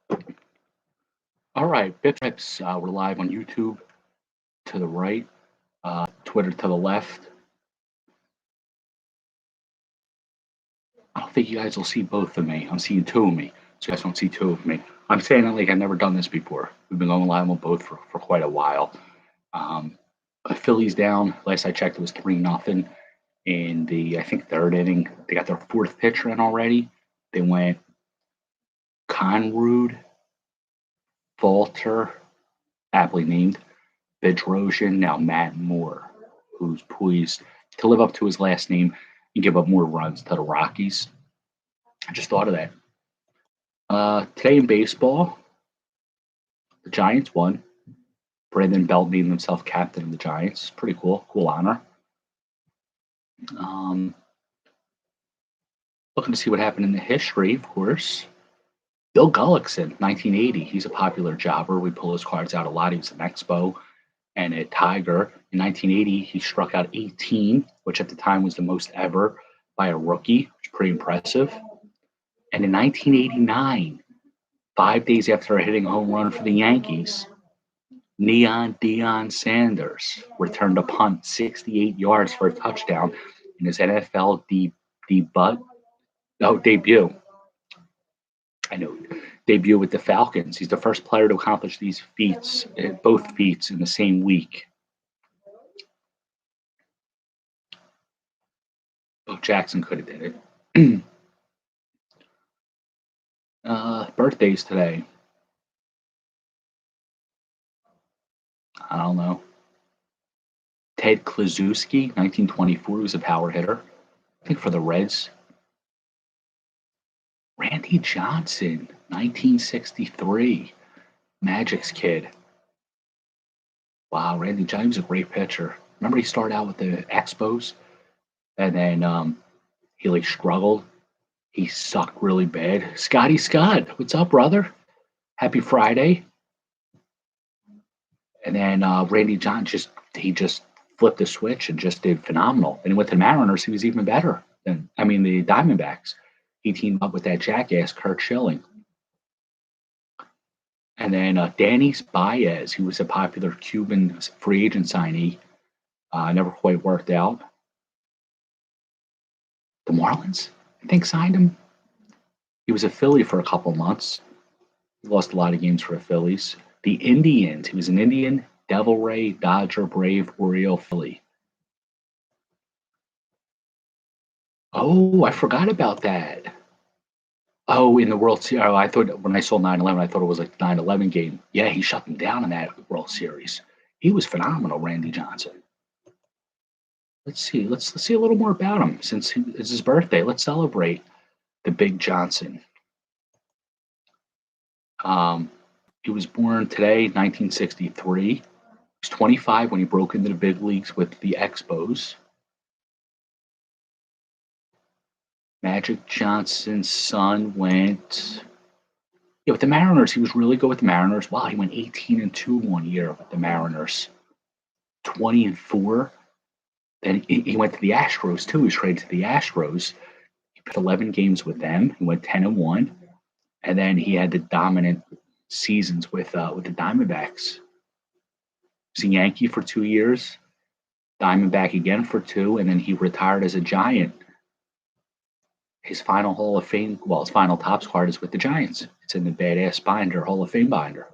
All right, BpsRps, we're live on YouTube to the right, Twitter to the left. I don't think you guys will see both of me. I'm seeing two of me, so you guys don't see two of me. I'm saying it like I've never done this before. We've been going live on both for quite a while. Um, Phillies down. Last I checked, it was 3-0 in the, I think, third inning. They got their fourth pitcher in already. They went Conrud, Falter, aptly named, Bedrosian, now Matt Moore, who's poised to live up to his last name and give up more runs to the Rockies. I just thought of that. Today in baseball, the Giants won. Brandon Belt named himself captain of the Giants. Pretty cool. Cool honor. Looking to see what happened in the history, of course. Bill Gullickson, 1980. He's a popular jobber. We pull his cards out a lot. He was an Expo and at Tiger. In 1980, he struck out 18, which at the time was the most ever by a rookie, which is pretty impressive. And in 1989, 5 days after hitting a home run for the Yankees, Neon Deion Sanders returned a punt 68 yards for a touchdown in his NFL debut. I know, debut with the Falcons. He's the first player to accomplish these feats, both feats, in the same week. Bo Jackson could have did it. Birthdays today. I don't know. Ted Kluszewski, 1924, was a power hitter. I think for the Reds. Randy Johnson, 1963, Magic's kid. Wow, Randy Johnson was a great pitcher. Remember he started out with the Expos, and then he like struggled. He sucked really bad. Scotty Scott, what's up, brother? Happy Friday. And then Randy Johnson just flipped the switch and just did phenomenal. And he went to the Mariners. He was even better than the Diamondbacks. He teamed up with that jackass Kurt Schilling. And then Danny Baez, who was a popular Cuban free agent signee, never quite worked out. The Marlins, I think, signed him. He was a Philly for a couple months. He lost a lot of games for the Phillies. The Indians, he was an Indian, Devil Ray, Dodger, Brave, Oriole, Philly. Oh, I forgot about that. Oh, in the World Series. Oh, I thought when I saw 9/11, I thought it was like the 9/11 game. Yeah, he shut them down in that World Series. He was phenomenal, Randy Johnson. Let's see. Let's see a little more about him since it's his birthday. Let's celebrate the Big Johnson. He was born today, 1963. He was 25 when he broke into the big leagues with the Expos. Magic Johnson's son went with the Mariners. He was really good with the Mariners. Wow, he went 18-2 one year with the Mariners. 20-4. Then he went to the Astros too. He was traded to the Astros. He played 11 games with them. He went 10-1, and then he had the dominant seasons with the Diamondbacks. He was a Yankee for 2 years, Diamondback again for 2, and then he retired as a Giant. His final Hall of Fame, his final Topps card is with the Giants. It's in the Badass Binder, Hall of Fame binder.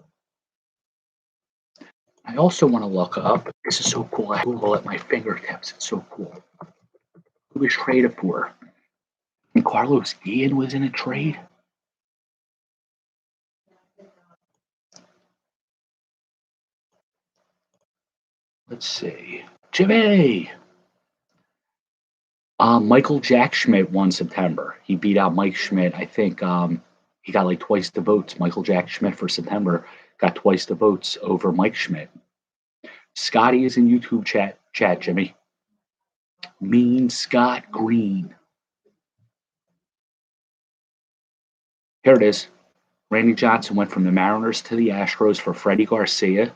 I also want to look up, this is so cool, I have Google at my fingertips, it's so cool. Who was traded for? And Carlos Guillen was in a trade? Let's see. Jimmy! Michael Jack Schmidt won September. He beat out Mike Schmidt. I think he got like twice the votes. Michael Jack Schmidt for September got twice the votes over Mike Schmidt. Scotty is in YouTube chat, Jimmy. Mean Scott Green. Here it is. Randy Johnson went from the Mariners to the Astros for Freddie Garcia.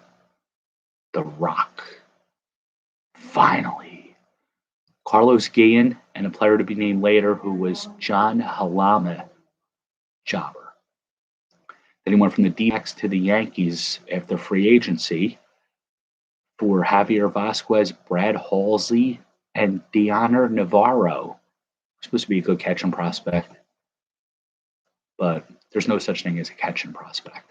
The Rock. Finally. Carlos Guillen and a player to be named later who was John Halama, jobber. Then he went from the D-backs to the Yankees after free agency for Javier Vasquez, Brad Halsey, and Deoner Navarro. Supposed to be a good catching prospect, but there's no such thing as a catching prospect.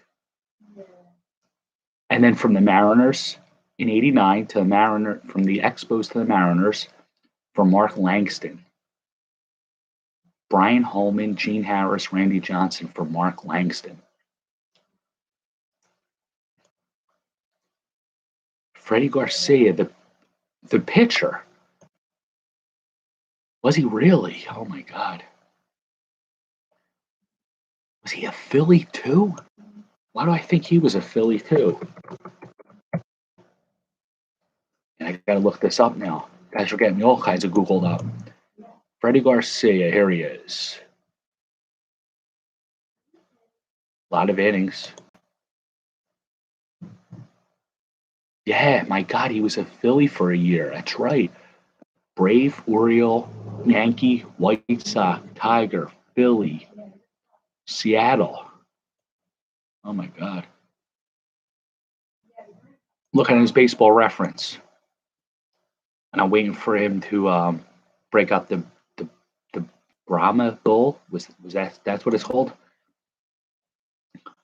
And then from the Mariners in '89 to from the Expos to the Mariners for Mark Langston. Brian Holman, Gene Harris, Randy Johnson for Mark Langston. Freddie Garcia, the pitcher. Was he really? Oh my God. Was he a Philly too? Why do I think he was a Philly too? And I gotta look this up now. Guys are getting me all kinds of Googled up. Freddie Garcia, here he is. A lot of innings. Yeah, my God, he was a Philly for a year. That's right. Brave, Oriole, Yankee, White Sox, Tiger, Philly, Seattle. Oh my God. Looking at his baseball reference. And I'm waiting for him to break up the Brahma Bull. Was that's what it's called?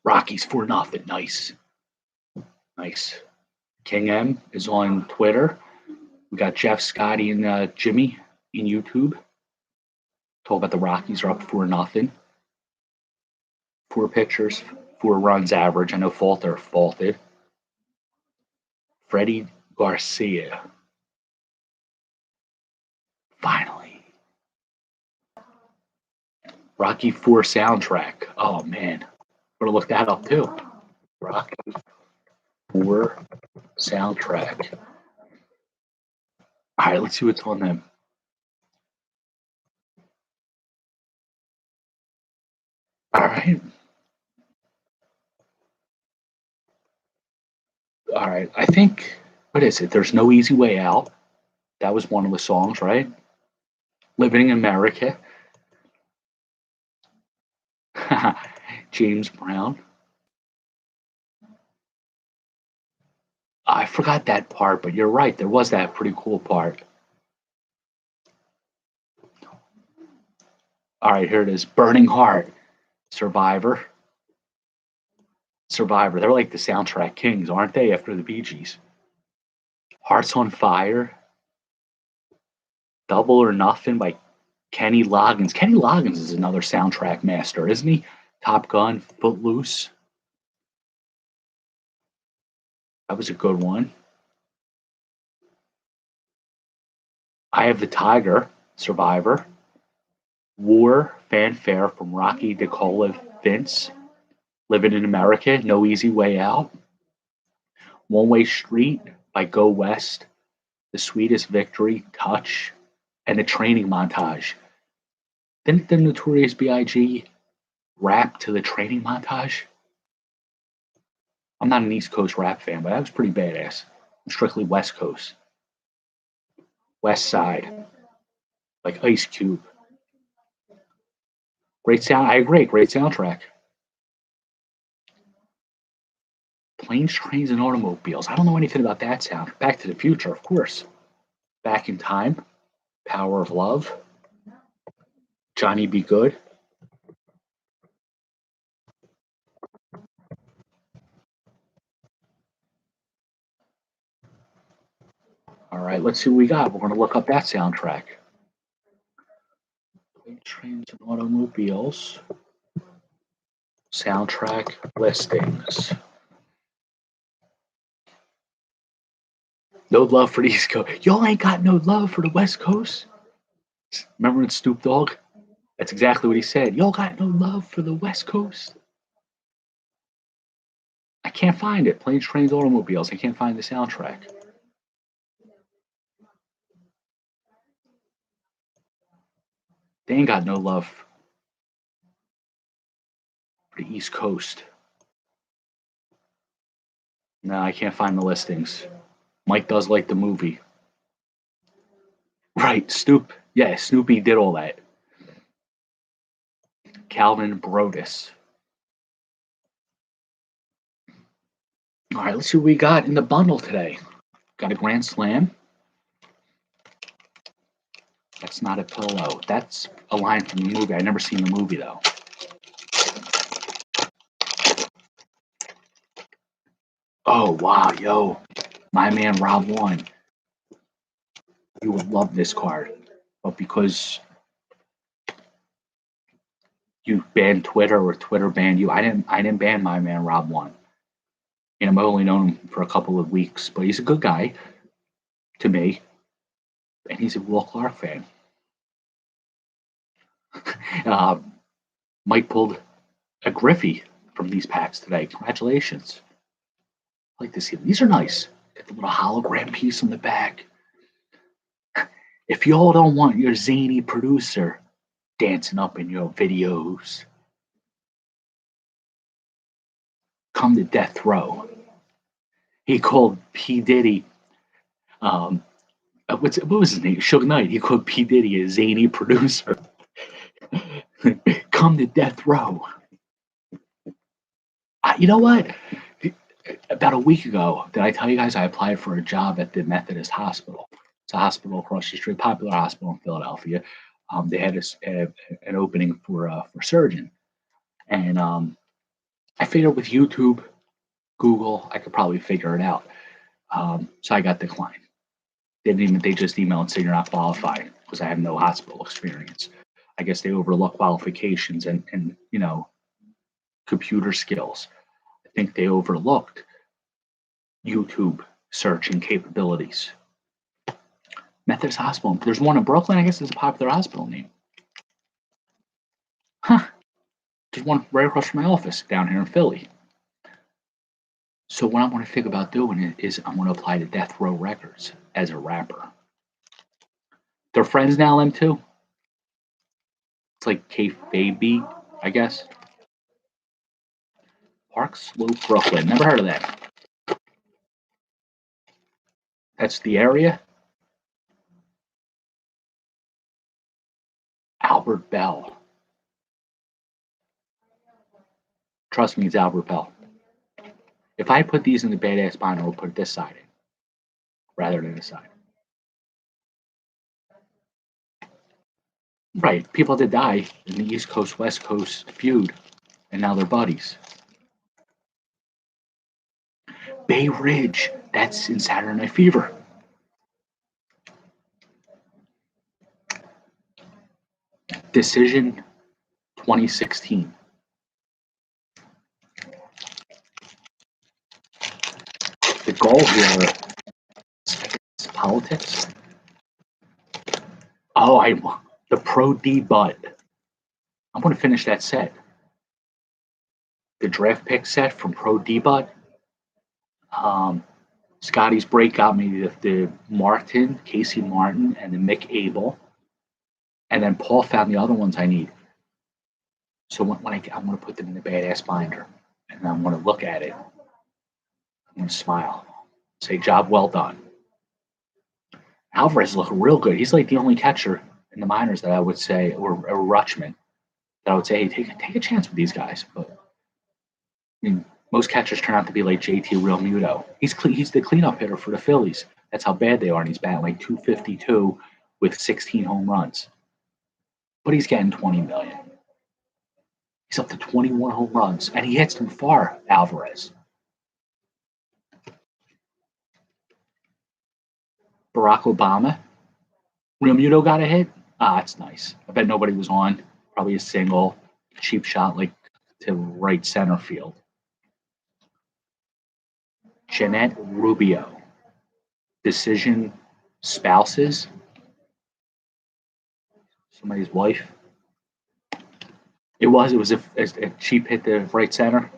Rockies 4-0. Nice. Nice. King M is on Twitter. We got Jeff, Scotty, and Jimmy in YouTube. Talk about the Rockies are up 4-0. 4 pitchers, 4 runs average. I know Falter faulted. Freddie Garcia. Finally. Rocky 4 soundtrack. Oh man. Better look that up too. Rocky 4 soundtrack. All right, let's see what's on them. All right. All right. I think, what is it? There's No Easy Way Out. That was one of the songs, right? Living in America. James Brown. I forgot that part, but you're right. There was that pretty cool part. All right, here it is. Burning Heart. Survivor. Survivor. They're like the soundtrack kings, aren't they, after the Bee Gees? Hearts on Fire. Double or Nothing by Kenny Loggins. Kenny Loggins is another soundtrack master, isn't he? Top Gun, Footloose. That was a good one. I Have the Tiger, Survivor. War, Fanfare from Rocky DeCola Vince. Living in America, No Easy Way Out. One Way Street by Go West. The Sweetest Victory, Touch. And a Training Montage. Didn't the Notorious B.I.G. rap to the Training Montage? I'm not an East Coast rap fan, but that was pretty badass. I'm strictly West Coast. West Side. Like Ice Cube. Great sound. I agree. Great soundtrack. Planes, Trains, and Automobiles. I don't know anything about that sound. Back to the Future, of course. Back in Time. Power of Love. Johnny Be Good. All right, let's see what we got. We're going to look up that soundtrack. Planes, Trains, and Automobiles. Soundtrack listings. No love for the East Coast. Y'all ain't got no love for the West Coast. Remember in Snoop Dogg? That's exactly what he said. Y'all got no love for the West Coast. I can't find it. Planes, Trains, Automobiles. I can't find the soundtrack. They ain't got no love for the East Coast. No, I can't find the listings. Mike does like the movie. Right, Yeah, Snoopy did all that. Calvin Brodus. All right, let's see what we got in the bundle today. Got a Grand Slam. That's not a pillow. That's a line from the movie. I've never seen the movie, though. Oh, wow, yo. My man Rob won. You would love this card. But because you banned Twitter or Twitter banned you, I didn't ban my man Rob one. I've only known him for a couple of weeks, but he's a good guy to me. And he's a Will Clark fan. Mike pulled a Griffey from these packs today. Congratulations. I like to see them. These are nice. Got the little hologram piece on the back. If y'all don't want your zany producer dancing up in your videos, come to death row. He called P. Diddy, what was his name? Suge Knight. He called P. Diddy a zany producer. Come to death row. You know what? About a week ago, did I tell you guys I applied for a job at the Methodist Hospital? It's a hospital across the street, popular hospital in Philadelphia. They had an opening for surgeon, and I figured with YouTube, Google, I could probably figure it out. So I got declined. They just emailed and said you're not qualified because I have no hospital experience. I guess they overlook qualifications and computer skills. I think they overlooked YouTube searching capabilities. Methodist Hospital. There's one in Brooklyn. I guess it's a popular hospital name. Huh. There's one right across from my office down here in Philly. So what I'm going to think about doing is I'm going to apply to Death Row Records as a rapper. They're friends now, them too. It's like K-Faby, I guess. Park Slope, Brooklyn. Never heard of that. That's the area. Albert Bell. Trust me, it's Albert Bell. If I put these in the badass binder, we'll put this side in rather than this side. Right. People did die in the East Coast West Coast feud, and now they're buddies. Bay Ridge. That's in Saturday Night Fever. Decision 2016. The goal here is politics. Oh, the Pro D Bud. I'm going to finish that set. The draft pick set from Pro D Bud. Scotty's break got me the Martin, Casey Martin, and the Mick Abel. And then Paul found the other ones I need. So I'm going to put them in the badass binder. And I'm going to look at it. I'm going to smile. Say, job well done. Alvarez is looking real good. He's like the only catcher in the minors that I would say, or Rutschman, that I would say, hey, take a chance with these guys. But I mean, most catchers turn out to be like JT Realmuto. He's the cleanup hitter for the Phillies. That's how bad they are, and he's batting like 252 with 16 home runs. But he's getting $20 million. He's up to 21 home runs, and he hits them far, Alvarez. Barack Obama. Realmuto got a hit. That's nice. I bet nobody was on. Probably a single, cheap shot like to right center field. Jeanette Rubio. Decision spouses. Somebody's wife. It was a cheap hit to right center.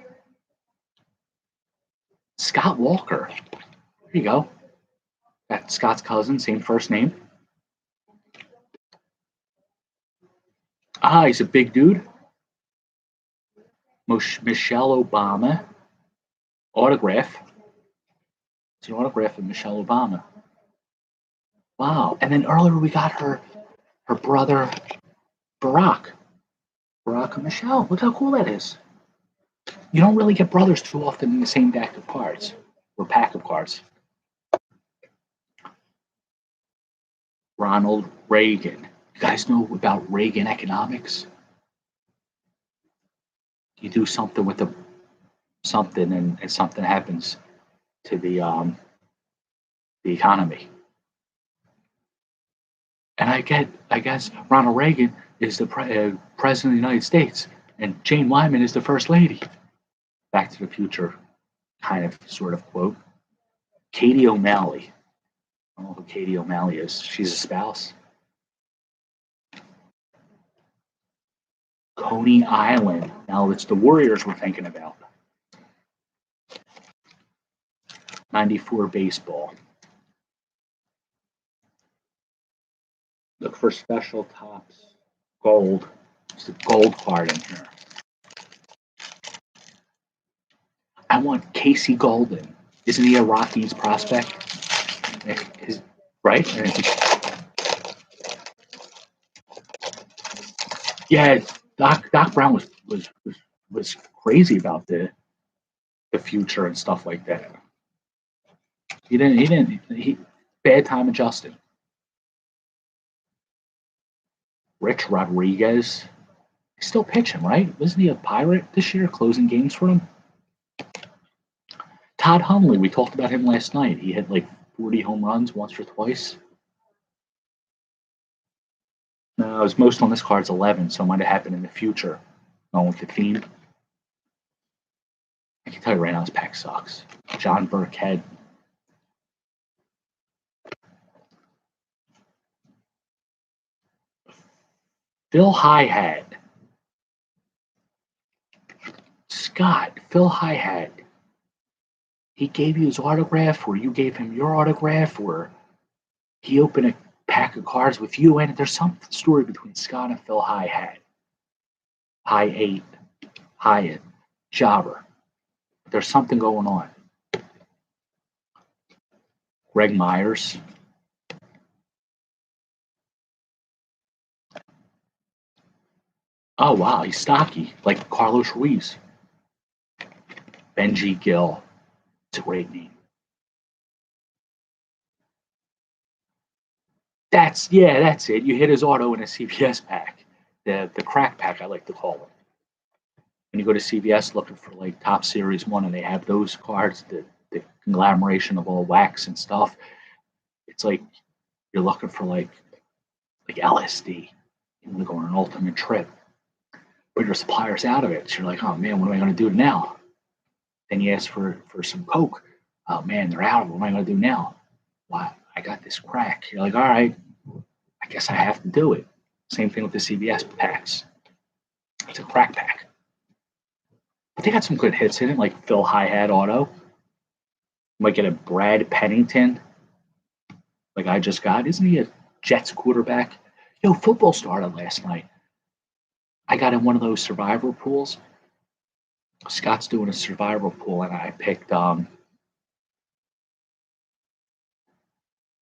Scott Walker. There you go. That's Scott's cousin, same first name. He's a big dude. Michelle Obama. Autograph. It's an autograph of Michelle Obama. Wow. And then earlier we got her brother, Barack and Michelle. Look how cool that is. You don't really get brothers too often in the same deck of cards or pack of cards. Ronald Reagan. You guys know about Reagan economics? You do something with something and something happens to the economy. And I guess Ronald Reagan is the president of the United States, and Jane Wyman is the first lady. Back to the Future, kind of, sort of quote. Katie O'Malley. I don't know who Katie O'Malley is. She's a spouse. Coney Island. Now it's the Warriors we're thinking about. 94 baseball. Look for Special Tops Gold. It's a gold card in here. I want Casey Golden. Isn't he a Rockies prospect? Right? Yeah, Doc Brown was crazy about the future and stuff like that. He bad time adjusted. Rich Rodriguez. He's still pitching, right? Wasn't he a Pirate this year, closing games for him? Todd Hundley, we talked about him last night. He hit like 40 home runs once or twice. No, his most on this card's 11, so it might have happened in the future. Going with the theme. I can tell you right now, this pack sucks. John Burkhead. Phil Hi-Hat. Scott, Phil Hi-Hat. He gave you his autograph, or you gave him your autograph, or he opened a pack of cards with you, and there's some story between Scott and Phil Hi-Hat. Hi-8, Hyatt, Jobber. There's something going on. Greg Myers. Oh, wow, he's stocky, like Carlos Ruiz. Benji Gill. It's a great name. That's it. You hit his auto in a CVS pack. The crack pack, I like to call it. When you go to CVS looking for like Top Series 1 and they have those cards, the conglomeration of all wax and stuff, it's like you're looking for like LSD. You want to go on an ultimate trip. But your supplier's out of it. So you're like, oh man, what am I going to do now? Then you ask for some Coke. Oh man, they're out. What am I going to do now? Why? I got this crack. You're like, all right, I guess I have to do it. Same thing with the CVS packs. It's a crack pack. But they got some good hits in it, like Phil Hi-Hat auto. You might get a Brad Pennington, like I just got. Isn't he a Jets quarterback? Yo, football started last night. I got in one of those survivor pools. Scott's doing a survivor pool, and I picked the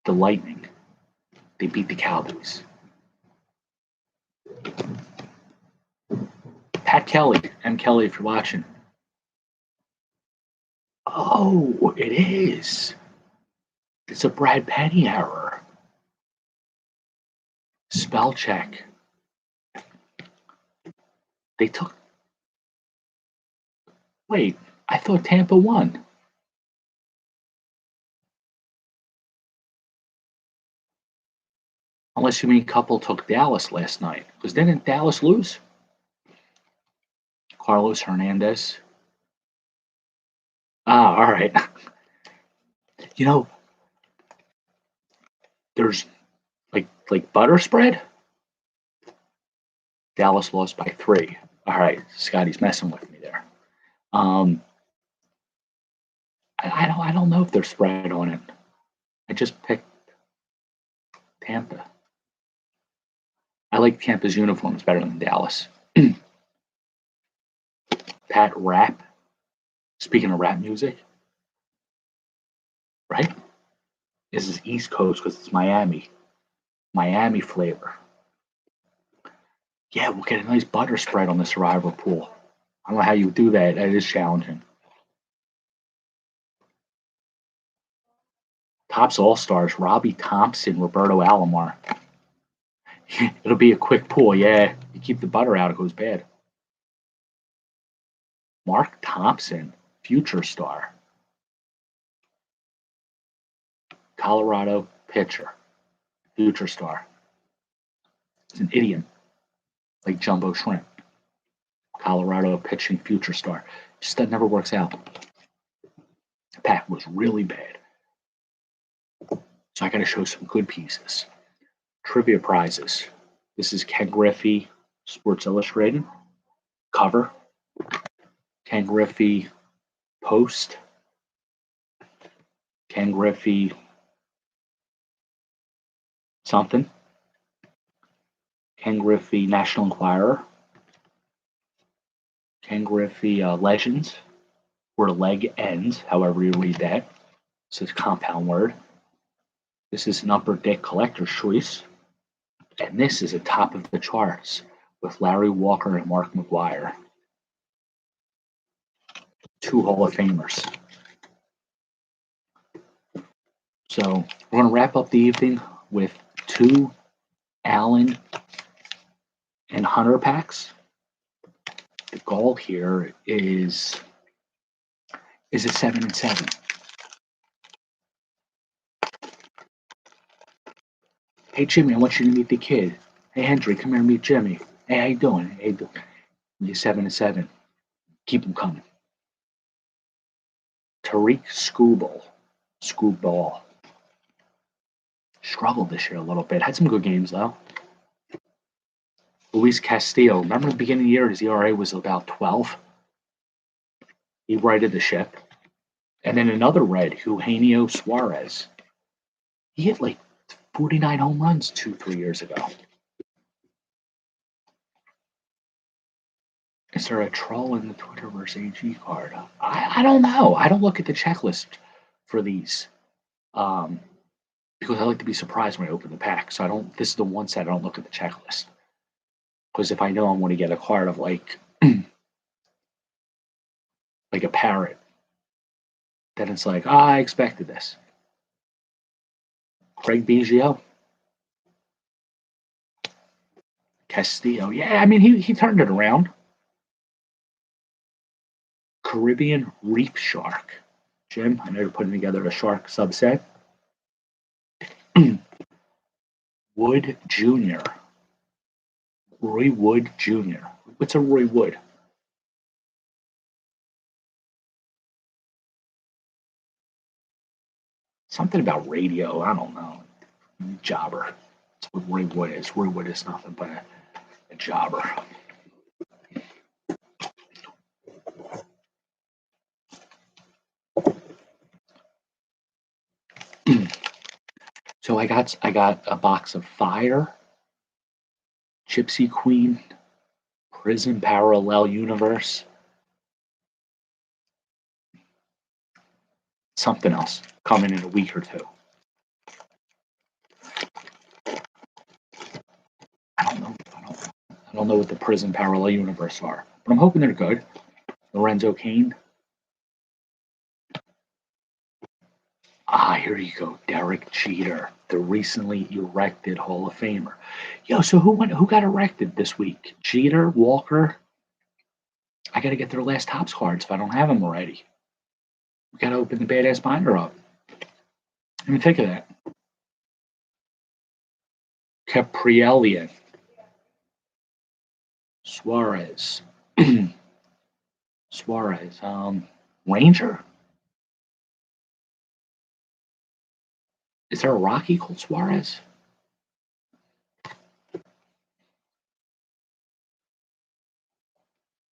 Lightning. They beat the Cowboys. Pat Kelly, M. Kelly, if you're watching. Oh, it is. It's a Brad Penny error. Spell check. They took. Wait, I thought Tampa won. Unless you mean Couple took Dallas last night. Because didn't Dallas lose? Carlos Hernandez. Ah, all right. You know, there's like butter spread. Dallas lost by 3. All right, Scotty's messing with me there. I don't know if there's spread on it. I just picked Tampa. I like Tampa's uniforms better than Dallas. Pat Rap. Speaking of rap music, right? This is East Coast because it's Miami. Miami flavor. Yeah, we'll get a nice butter spread on the survivor pool. I don't know how you do that. That is challenging. Topps All Stars, Robbie Thompson, Roberto Alomar. It'll be a quick pull, yeah. You keep the butter out, it goes bad. Mark Thompson, future star. Colorado pitcher, future star. It's an idiom, like jumbo shrimp. Colorado pitching future star. Just that never works out. The pack was really bad. So I got to show some good pieces. Trivia prizes. This is Ken Griffey, Sports Illustrated. Cover. Ken Griffey Post. Ken Griffey something. Ken Griffey National Enquirer. Ken Griffey Legends, where leg ends, however you read that. It's a compound word. This is an Upper Deck Collector's Choice. And this is a top of the charts with Larry Walker and Mark McGwire. Two Hall of Famers. So we're going to wrap up the evening with two Allen and Hunter packs. The goal here is a 7 and 7. Hey Jimmy, I want you to meet the kid. Hey Hendry, come here and meet Jimmy. Hey, how you doing? Hey, you 7 and 7. Keep them coming. Tariq Screwball. Struggled this year a little bit. Had some good games though. Luis Castillo. Remember the beginning of the year, his ERA was about 12. He righted the ship. And then another red, Eugenio Suarez. He hit like 49 home runs 2-3 years ago. Is there a troll in the Twitterverse AG card? I don't know. I don't look at the checklist for these. Because I like to be surprised when I open the pack. So I don't, this is the one set I don't look at the checklist. Because if I know I'm going to get a card of like like a parrot, then it's like, I expected this. Craig Biggio. Castillo. Yeah, I mean, he turned it around. Caribbean Reef Shark. Jim, I know you're putting together a shark subset. Wood Jr. Roy Wood Jr. What's a Roy Wood? Something about radio. I don't know. Jobber. That's what Roy Wood is. Roy Wood is nothing but a jobber. So I got a box of Fire, Gypsy Queen, Prison Parallel Universe, something else coming in a week or two. I don't know what the Prison Parallel Universe are, but I'm hoping they're good. Lorenzo Cain. Here you go. Derek Jeter, the recently erected Hall of Famer. Yo, so who got erected this week? Jeter, Walker. I got to get their last Topps cards if I don't have them already. We got to open the badass binder up. Let me think of that. Caprielian. Suarez. Suarez. Ranger. Is there a Rocky called Suarez?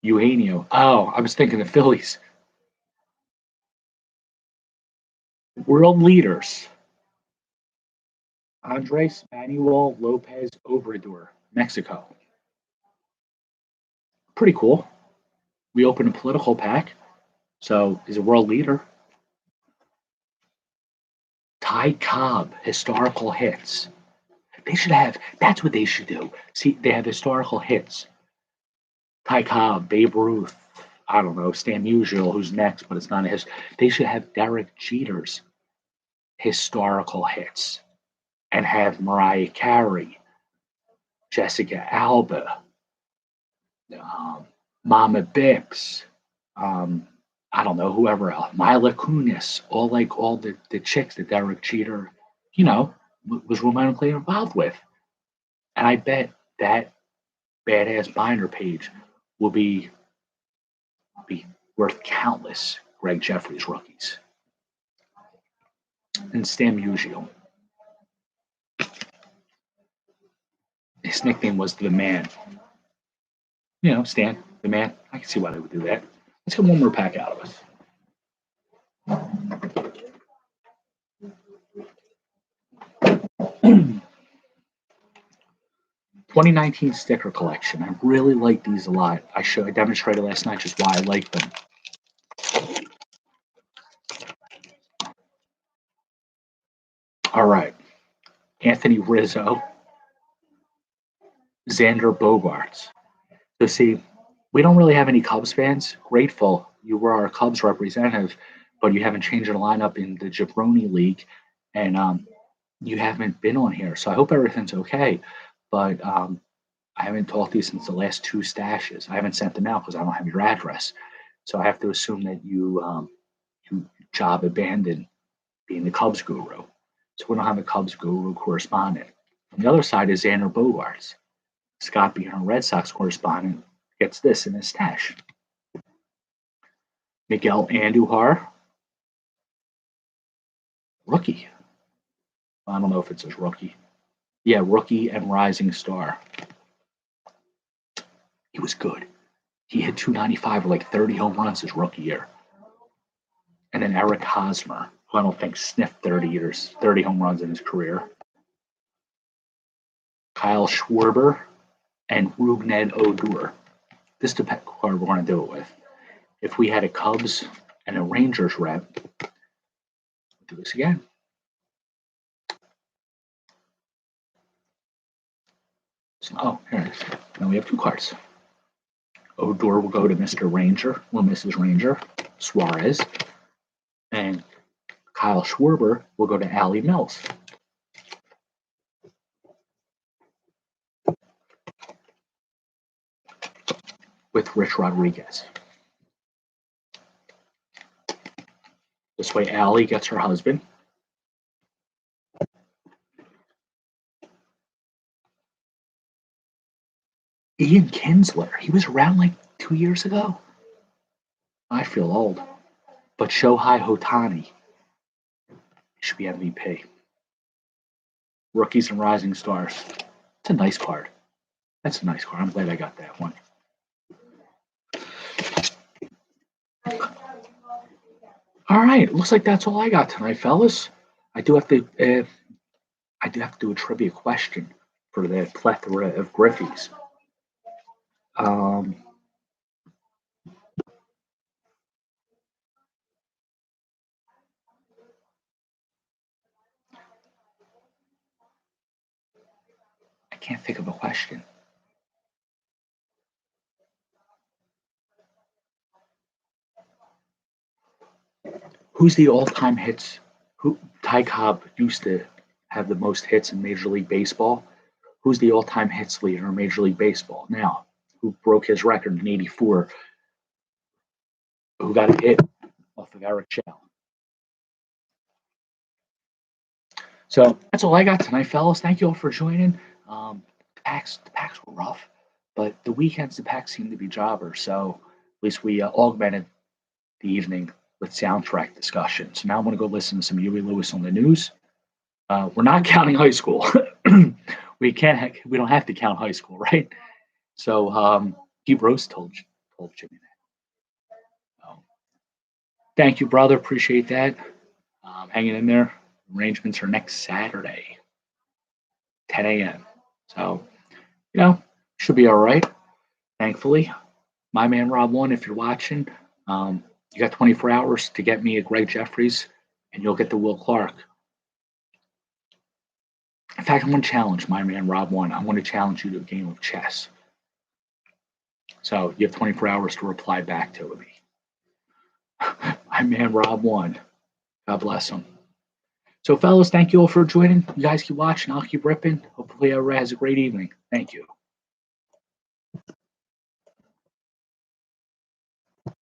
Eugenio. Oh, I was thinking the Phillies. World leaders. Andres Manuel Lopez Obrador, Mexico. Pretty cool. We opened a political pack, so he's a world leader. Ty Cobb, historical hits. They should have, that's what they should do. See, they have historical hits. Ty Cobb, Babe Ruth, I don't know, Stan Musial, who's next, but it's not his. They should have Derek Jeter's historical hits and have Mariah Carey, Jessica Alba, um, Mama Bips, um, I don't know, whoever else, Mila Kunis, all the chicks that Derek Jeter, was romantically involved with. And I bet that badass binder page will be worth countless Greg Jeffries rookies. And Stan Musial. His nickname was the man. Stan, the man. I can see why they would do that. Let's get one more pack out of us. 2019 sticker collection. I really like these a lot. I demonstrated last night just why I like them. All right. Anthony Rizzo, Xander Bogaerts. So see, we don't really have any Cubs fans. Grateful you were our Cubs representative, but you haven't changed your lineup in the Jabroni League, and you haven't been on here. So I hope everything's okay. But I haven't talked to you since the last two stashes. I haven't sent them out because I don't have your address. So I have to assume that you job abandoned being the Cubs guru. So we don't have a Cubs guru correspondent. On the other side is Xander Bogaerts. Scott, being a Red Sox correspondent, gets this in his stash. Miguel Andujar, rookie. I don't know if it says rookie. Yeah, rookie and rising star. He was good. He hit 295 with like 30 home runs his rookie year. And then Eric Hosmer, who I don't think sniffed 30 home runs in his career. Kyle Schwarber and Rougned Odor. This is the card we're going to do it with. If we had a Cubs and a Rangers rep, we'll do this again. So, here it is. Now we have two cards. Odor will go to Mr. Ranger, or Mrs. Ranger, Suarez, and Kyle Schwarber will go to Allie Mills. With Rich Rodriguez. This way, Allie gets her husband. Ian Kinsler, he was around like 2 years ago. I feel old. But Shohei Ohtani should be MVP. Rookies and rising stars. It's a nice card. That's a nice card. I'm glad I got that one. All right, looks like that's all I got tonight, fellas. I do have to do a trivia question for the plethora of Griffies. I can't think of a question. Who's the all-time hits? Ty Cobb used to have the most hits in Major League Baseball. Who's the all-time hits leader in Major League Baseball now? Who broke his record in '84? Who got a hit off of Eric Chow? So that's all I got tonight, fellas. Thank you all for joining. The packs were rough, but the weekends the packs seem to be jobbers. So at least we augmented the evening with soundtrack discussion. So now I'm going to go listen to some Huey Lewis on the news. We're not counting high school. We don't have to count high school, right? So Pete Rose told Jimmy that. Thank you, brother. Appreciate that. Hanging in there. Arrangements are next Saturday, 10 a.m. So, should be all right. Thankfully, my man Rob One, if you're watching, you got 24 hours to get me a Greg Jeffries, and you'll get the Will Clark. In fact, I'm going to challenge my man Rob One. I'm going to challenge you to a game of chess. So you have 24 hours to reply back to me. My man Rob won. God bless him. So, fellas, thank you all for joining. You guys keep watching. I'll keep ripping. Hopefully, everybody has a great evening. Thank you.